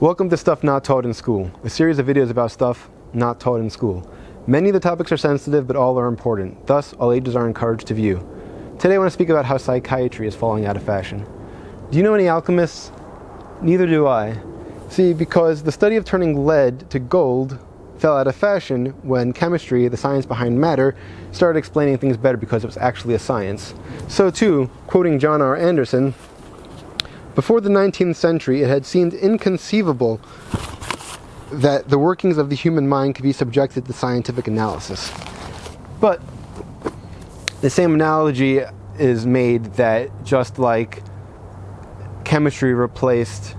Welcome to Stuff Not Taught in School, a series of videos about stuff not taught in school. Many of the topics are sensitive, but all are important. Thus, all ages are encouraged to view. Today I want to speak about how psychiatry is falling out of fashion. Do you know any alchemists? Neither do I. See, because the study of turning lead to gold fell out of fashion when chemistry, the science behind matter, started explaining things better because it was actually a science. So too, quoting John R. Anderson, before the 19th century, it had seemed inconceivable that the workings of the human mind could be subjected to scientific analysis. But the same analogy is made that just like chemistry replaced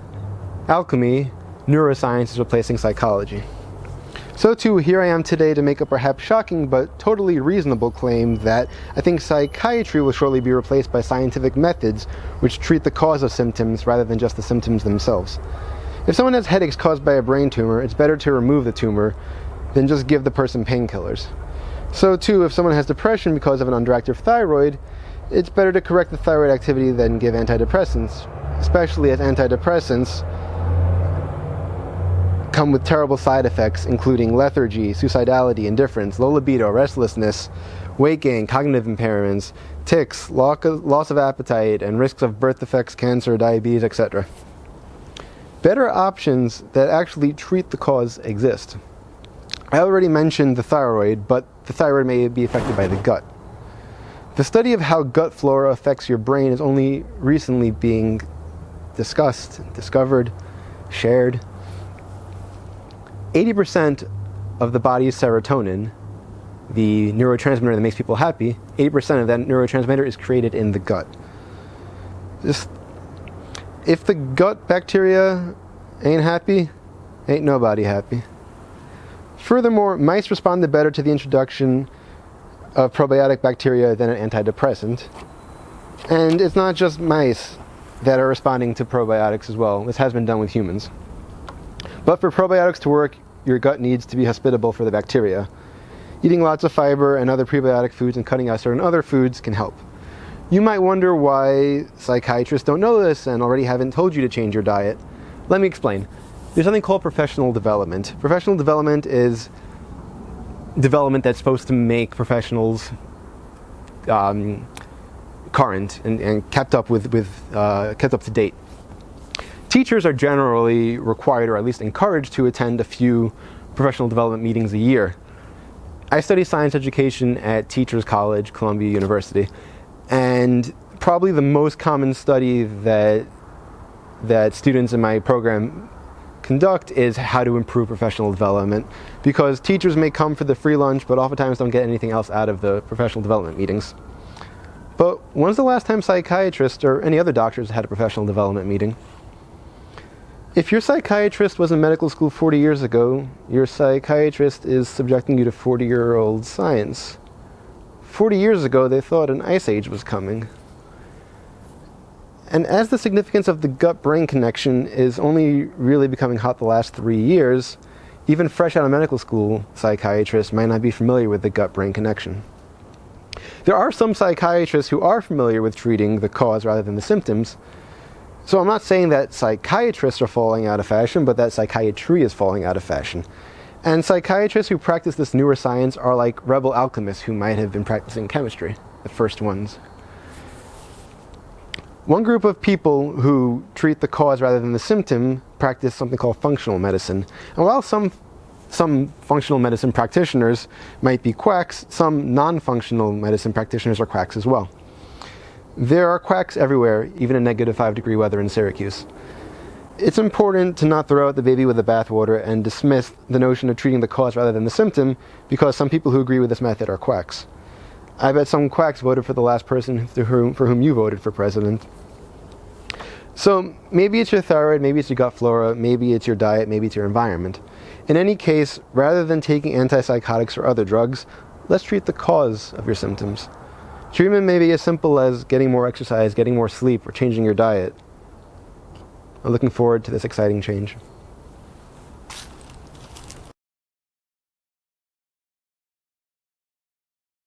alchemy, neuroscience is replacing psychology. So too, here I am today to make a perhaps shocking but totally reasonable claim that I think psychiatry will shortly be replaced by scientific methods which treat the cause of symptoms rather than just the symptoms themselves. If someone has headaches caused by a brain tumor, it's better to remove the tumor than just give the person painkillers. So too, if someone has depression because of an underactive thyroid, it's better to correct the thyroid activity than give antidepressants, especially as antidepressants come with terrible side effects including lethargy, suicidality, indifference, low libido, restlessness, weight gain, cognitive impairments, tics, loss of appetite, and risks of birth defects, cancer, diabetes, etc. Better options that actually treat the cause exist. I already mentioned the thyroid, but the thyroid may be affected by the gut. The study of how gut flora affects your brain is only recently being discussed, discovered, shared. 80% of the body's serotonin, the neurotransmitter that makes people happy, 80% of that neurotransmitter is created in the gut. If the gut bacteria ain't happy, ain't nobody happy. Furthermore, mice responded better to the introduction of probiotic bacteria than an antidepressant. And it's not just mice that are responding to probiotics as well. This has been done with humans. But for probiotics to work, your gut needs to be hospitable for the bacteria. Eating lots of fiber and other prebiotic foods and cutting out certain other foods can help. You might wonder why psychiatrists don't know this and already haven't told you to change your diet. Let me explain. There's something called professional development. Professional development is development that's supposed to make professionals current and kept up kept up to date. Teachers are generally required, or at least encouraged, to attend a few professional development meetings a year. I study science education at Teachers College, Columbia University, and probably the most common study that students in my program conduct is how to improve professional development, because teachers may come for the free lunch but oftentimes don't get anything else out of the professional development meetings. But when's the last time psychiatrists or any other doctors had a professional development meeting? If your psychiatrist was in medical school 40 years ago, your psychiatrist is subjecting you to 40-year-old science. 40 years ago, they thought an ice age was coming. And as the significance of the gut-brain connection is only really becoming hot the last 3 years, even fresh out of medical school, psychiatrists might not be familiar with the gut-brain connection. There are some psychiatrists who are familiar with treating the cause rather than the symptoms. So I'm not saying that psychiatrists are falling out of fashion, but that psychiatry is falling out of fashion. And psychiatrists who practice this newer science are like rebel alchemists who might have been practicing chemistry, the first ones. One group of people who treat the cause rather than the symptom practice something called functional medicine. And while some functional medicine practitioners might be quacks, some non-functional medicine practitioners are quacks as well. There are quacks everywhere, even in -5-degree weather in Syracuse. It's important to not throw out the baby with the bathwater and dismiss the notion of treating the cause rather than the symptom, because some people who agree with this method are quacks. I bet some quacks voted for the last person for whom you voted for president. So maybe it's your thyroid, maybe it's your gut flora, maybe it's your diet, maybe it's your environment. In any case, rather than taking antipsychotics or other drugs, let's treat the cause of your symptoms. Treatment may be as simple as getting more exercise, getting more sleep, or changing your diet. I'm looking forward to this exciting change.